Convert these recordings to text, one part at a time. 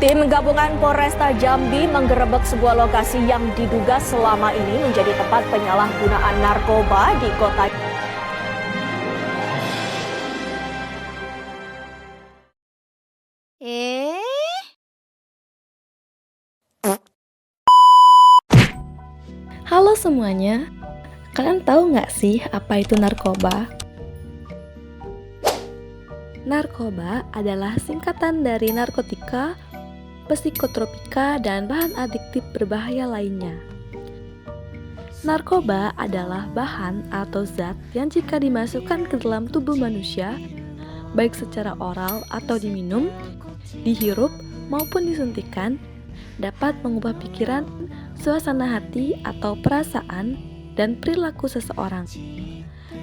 Tim gabungan Polresta Jambi menggerebek sebuah lokasi yang diduga selama ini menjadi tempat penyalahgunaan narkoba di kota. Halo semuanya, kalian tahu nggak sih apa itu narkoba? Narkoba adalah singkatan dari narkotika, psikotropika, dan bahan adiktif berbahaya lainnya. Narkoba adalah bahan atau zat yang jika dimasukkan ke dalam tubuh manusia, baik secara oral atau diminum, dihirup maupun disuntikan, dapat mengubah pikiran, suasana hati atau perasaan, dan perilaku seseorang.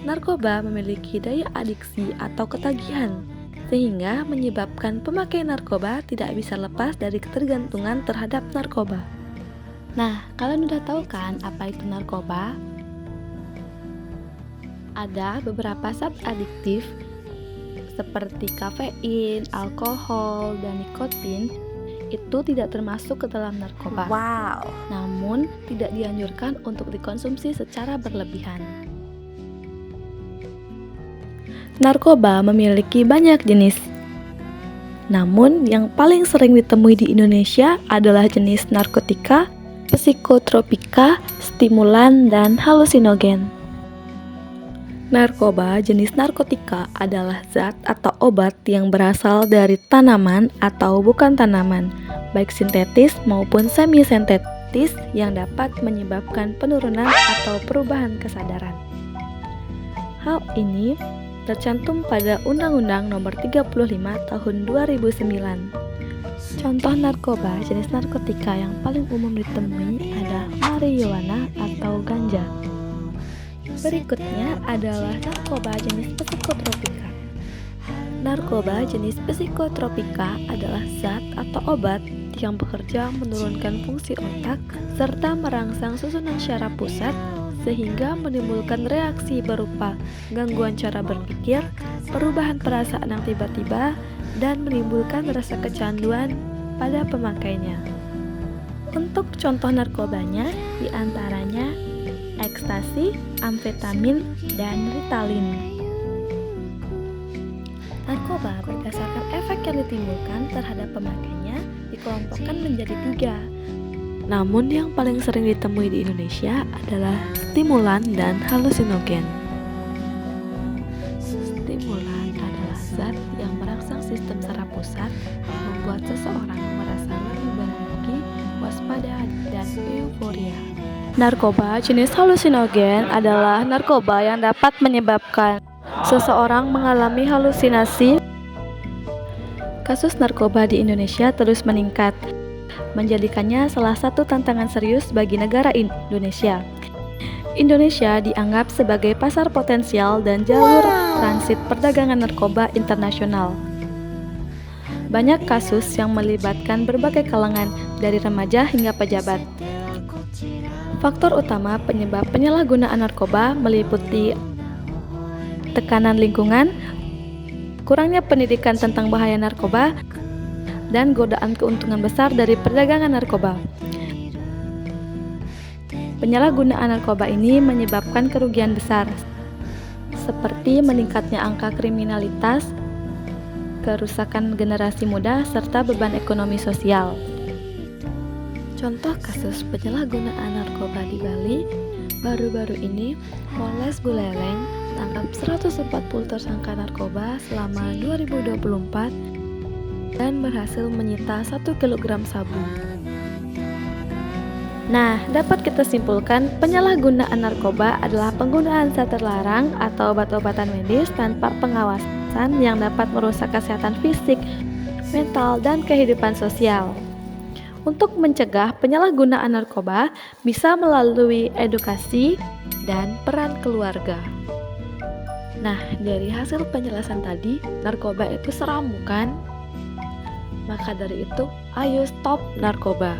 Narkoba memiliki daya adiksi atau ketagihan, sehingga menyebabkan pemakai narkoba tidak bisa lepas dari ketergantungan terhadap narkoba. Nah, kalian udah tahu kan apa itu narkoba? Ada beberapa zat adiktif seperti kafein, alkohol, dan nikotin itu tidak termasuk ke dalam narkoba. Wow. Namun, tidak dianjurkan untuk dikonsumsi secara berlebihan. Narkoba memiliki banyak jenis. Namun, yang paling sering ditemui di Indonesia adalah jenis narkotika, psikotropika, stimulan, dan halusinogen. Narkoba jenis narkotika adalah zat atau obat yang berasal dari tanaman atau bukan tanaman, baik sintetis maupun semi-sintetis yang dapat menyebabkan penurunan atau perubahan kesadaran. Hal ini tercantum pada Undang-Undang Nomor 35 Tahun 2009. Contoh narkoba jenis narkotika yang paling umum ditemui adalah marijuana atau ganja. Berikutnya adalah narkoba jenis psikotropika. Narkoba jenis psikotropika adalah zat atau obat yang bekerja menurunkan fungsi otak serta merangsang susunan syaraf pusat sehingga menimbulkan reaksi berupa gangguan cara berpikir, perubahan perasaan yang tiba-tiba, dan menimbulkan rasa kecanduan pada pemakainya. Untuk contoh narkobanya diantaranya ekstasi, amfetamin, dan ritalin. Narkoba berdasarkan efek yang ditimbulkan terhadap pemakainya dikelompokkan menjadi 3. Namun yang paling sering ditemui di Indonesia adalah stimulan dan halusinogen. Stimulan adalah zat yang merangsang sistem saraf pusat, membuat seseorang merasa lebih berenergi, waspada, dan euforia. Narkoba jenis halusinogen adalah narkoba yang dapat menyebabkan seseorang mengalami halusinasi. Kasus narkoba di Indonesia terus meningkat, menjadikannya salah satu tantangan serius bagi negara Indonesia. Indonesia dianggap sebagai pasar potensial dan jalur transit perdagangan narkoba internasional. Banyak kasus yang melibatkan berbagai kalangan, dari remaja hingga pejabat. Faktor utama penyebab penyalahgunaan narkoba meliputi tekanan lingkungan, kurangnya pendidikan tentang bahaya narkoba, dan godaan keuntungan besar dari perdagangan narkoba. Penyalahgunaan narkoba ini menyebabkan kerugian besar, seperti meningkatnya angka kriminalitas, kerusakan generasi muda, serta beban ekonomi sosial. Contoh kasus penyalahgunaan narkoba di Bali, baru-baru ini Polres Buleleng menangkap 140 tersangka narkoba selama 2024 dan berhasil menyita 1 kg sabu. Nah, dapat kita simpulkan penyalahgunaan narkoba adalah penggunaan zat terlarang atau obat-obatan medis tanpa pengawasan yang dapat merusak kesehatan fisik, mental, dan kehidupan sosial. Untuk mencegah penyalahgunaan narkoba bisa melalui edukasi dan peran keluarga. Nah, dari hasil penjelasan tadi, narkoba itu seram bukan? Maka dari itu, ayo stop narkoba.